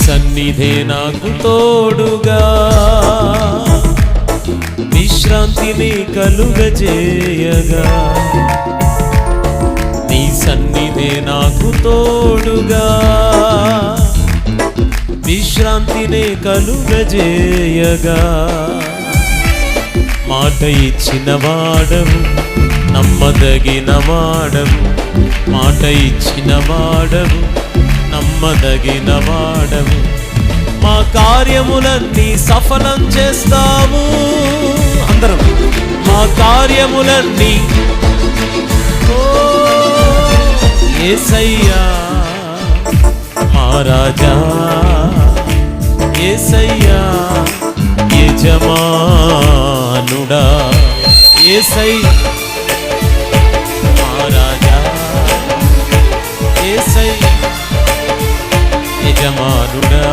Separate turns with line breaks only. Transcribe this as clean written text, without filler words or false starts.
సన్నిధే నాకు తోడుగా విశ్రాంతిని కలుగజేయగా, నీ సన్నిధే నాకు తోడుగా విశ్రాంతిని కలుగజేయగా, మాట ఇచ్చిన వాడవు నమ్మదగిన వాడవు, మాట ఇచ్చిన వాడవు నమ్మదగిన వాడవు, మా కార్యములన్నీ సఫలం చేస్తావు. అందరం మా కార్యములన్నీ యేసయ్యా మా రాజా, యేసయ్యా యజమానుడా, యేసయ్యా మా రాజా, యేసయ్యా యజమానుడా.